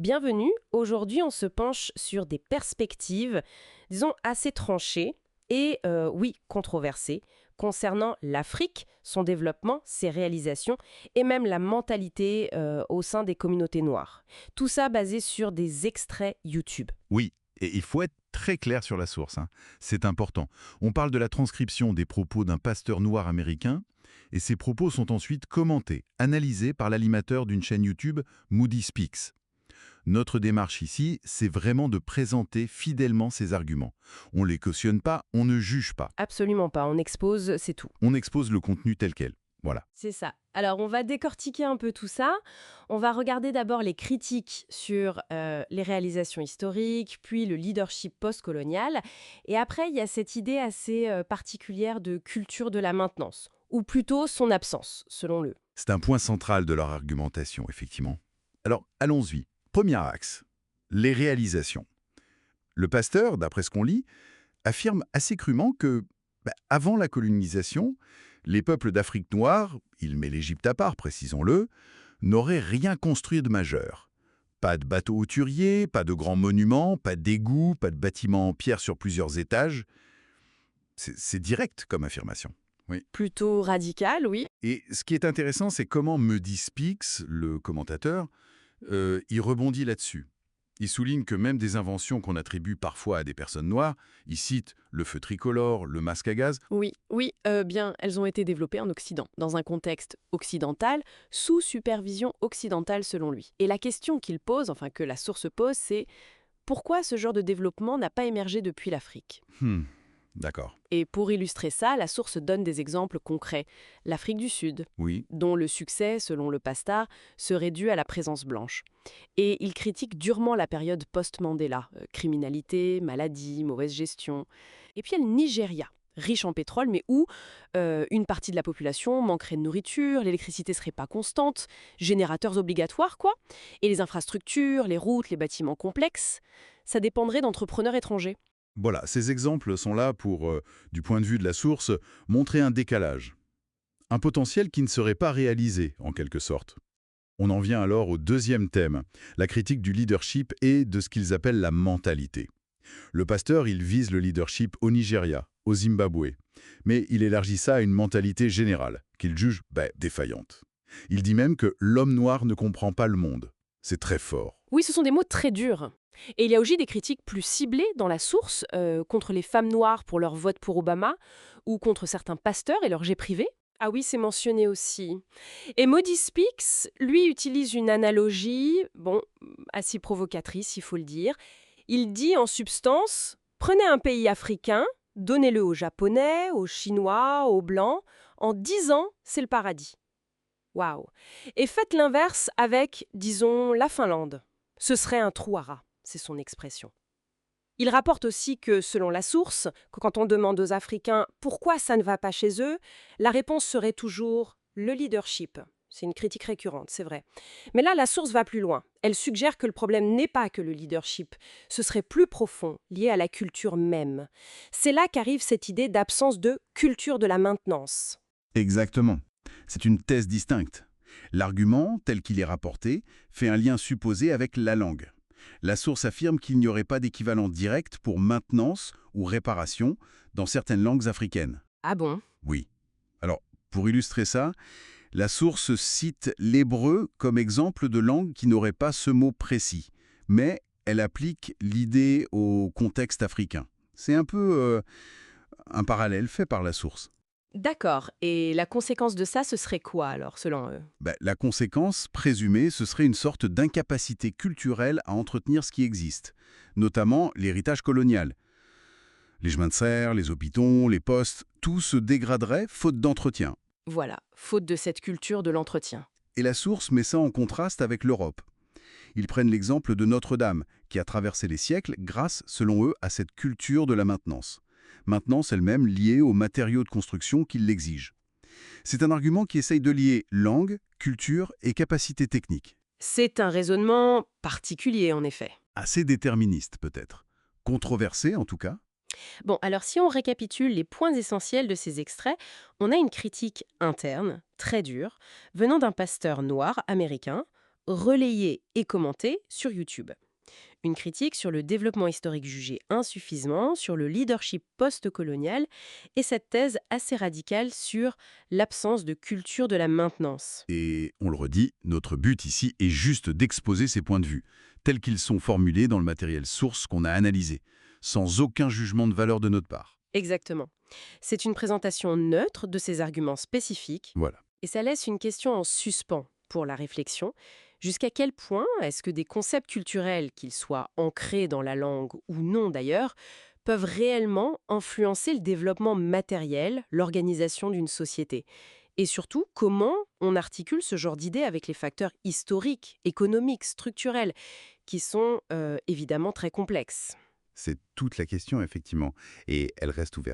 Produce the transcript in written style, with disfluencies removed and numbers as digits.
Bienvenue, aujourd'hui on se penche sur des perspectives, disons assez tranchées et oui, controversées, concernant l'Afrique, son développement, ses réalisations et même la mentalité au sein des communautés noires. Tout ça basé sur des extraits YouTube. Oui, et il faut être très clair sur la source, hein. C'est important. On parle de la transcription des propos d'un pasteur noir américain, et ces propos sont ensuite commentés, analysés par l'animateur d'une chaîne YouTube, Moody Speaks. Notre démarche ici, c'est vraiment de présenter fidèlement ces arguments. On ne les cautionne pas, on ne juge pas. Absolument pas, on expose, c'est tout. On expose le contenu tel quel. Voilà. C'est ça. Alors, on va décortiquer un peu tout ça. On va regarder d'abord les critiques sur les réalisations historiques, puis le leadership post-colonial. Et après, il y a cette idée assez particulière de culture de la maintenance, ou plutôt son absence, selon eux. C'est un point central de leur argumentation, effectivement. Alors, allons-y. Premier axe, les réalisations. Le pasteur, d'après ce qu'on lit, affirme assez crûment que, avant la colonisation, les peuples d'Afrique noire, il met l'Égypte à part, précisons-le, n'auraient rien construit de majeur. Pas de bateaux hauturiers, pas de grands monuments, pas d'égouts, pas de bâtiments en pierre sur plusieurs étages. C'est direct comme affirmation. Oui. Plutôt radical, oui. Et ce qui est intéressant, c'est comment Moody Speaks, le commentateur, il rebondit là-dessus. Il souligne que même des inventions qu'on attribue parfois à des personnes noires, il cite le feu tricolore, le masque à gaz. Oui, bien, elles ont été développées en Occident, dans un contexte occidental, sous supervision occidentale selon lui. Et la question qu'il pose, enfin que la source pose, c'est pourquoi ce genre de développement n'a pas émergé depuis l'Afrique ? D'accord. Et pour illustrer ça, la source donne des exemples concrets. L'Afrique du Sud, Oui. dont le succès, selon le pasteur, serait dû à la présence blanche. Et il critique durement la période post-Mandela, criminalité, maladie, mauvaise gestion. Et puis il y a le Nigeria, riche en pétrole, mais où une partie de la population manquerait de nourriture, l'électricité serait pas constante, générateurs obligatoires, quoi. Et les infrastructures, les routes, les bâtiments complexes, ça dépendrait d'entrepreneurs étrangers. Voilà, ces exemples sont là pour, du point de vue de la source, montrer un décalage. Un potentiel qui ne serait pas réalisé, en quelque sorte. On en vient alors au deuxième thème, la critique du leadership et de ce qu'ils appellent la mentalité. Le pasteur, il vise le leadership au Nigeria, au Zimbabwe, mais il élargit ça à une mentalité générale, qu'il juge défaillante. Il dit même que l'homme noir ne comprend pas le monde. C'est très fort. Oui, ce sont des mots très durs. Et il y a aussi des critiques plus ciblées dans la source contre les femmes noires pour leur vote pour Obama ou contre certains pasteurs et leur jet privé. Ah oui, c'est mentionné aussi. Et Moody Speaks, lui, utilise une analogie, assez provocatrice, il faut le dire. Il dit en substance, prenez un pays africain, donnez-le aux Japonais, aux Chinois, aux Blancs. En 10 ans, c'est le paradis. Waouh. Et faites l'inverse avec, disons, la Finlande. Ce serait un trou à rats, c'est son expression. Il rapporte aussi que, selon la source, que quand on demande aux Africains pourquoi ça ne va pas chez eux, la réponse serait toujours le leadership. C'est une critique récurrente, c'est vrai. Mais là, la source va plus loin. Elle suggère que le problème n'est pas que le leadership. Ce serait plus profond, lié à la culture même. C'est là qu'arrive cette idée d'absence de culture de la maintenance. Exactement. C'est une thèse distincte. L'argument, tel qu'il est rapporté, fait un lien supposé avec la langue. La source affirme qu'il n'y aurait pas d'équivalent direct pour maintenance ou réparation dans certaines langues africaines. Ah bon ? Oui. Alors, pour illustrer ça, la source cite l'hébreu comme exemple de langue qui n'aurait pas ce mot précis, mais elle applique l'idée au contexte africain. C'est un peu un parallèle fait par la source. D'accord. Et la conséquence de ça, ce serait quoi alors, selon eux ? La conséquence présumée, ce serait une sorte d'incapacité culturelle à entretenir ce qui existe, notamment l'héritage colonial. Les chemins de fer, les hôpitaux, les postes, tout se dégraderait faute d'entretien. Voilà, faute de cette culture de l'entretien. Et la source met ça en contraste avec l'Europe. Ils prennent l'exemple de Notre-Dame, qui a traversé les siècles grâce, selon eux, à cette culture de la maintenance. Maintenance elle-même liée aux matériaux de construction qui l'exigent. C'est un argument qui essaye de lier langue, culture et capacité technique. C'est un raisonnement particulier, en effet. Assez déterministe, peut-être. Controversé, en tout cas. Bon, alors si on récapitule les points essentiels de ces extraits, on a une critique interne, très dure, venant d'un pasteur noir américain, relayée et commentée sur YouTube. Une critique sur le développement historique jugé insuffisant, sur le leadership post-colonial et cette thèse assez radicale sur l'absence de culture de la maintenance. Et on le redit, notre but ici est juste d'exposer ces points de vue, tels qu'ils sont formulés dans le matériel source qu'on a analysé, sans aucun jugement de valeur de notre part. Exactement. C'est une présentation neutre de ces arguments spécifiques Voilà. et ça laisse une question en suspens pour la réflexion. Jusqu'à quel point est-ce que des concepts culturels, qu'ils soient ancrés dans la langue ou non d'ailleurs, peuvent réellement influencer le développement matériel, l'organisation d'une société? Et surtout, comment on articule ce genre d'idées avec les facteurs historiques, économiques, structurels, qui sont évidemment très complexes? C'est toute la question, effectivement, et elle reste ouverte.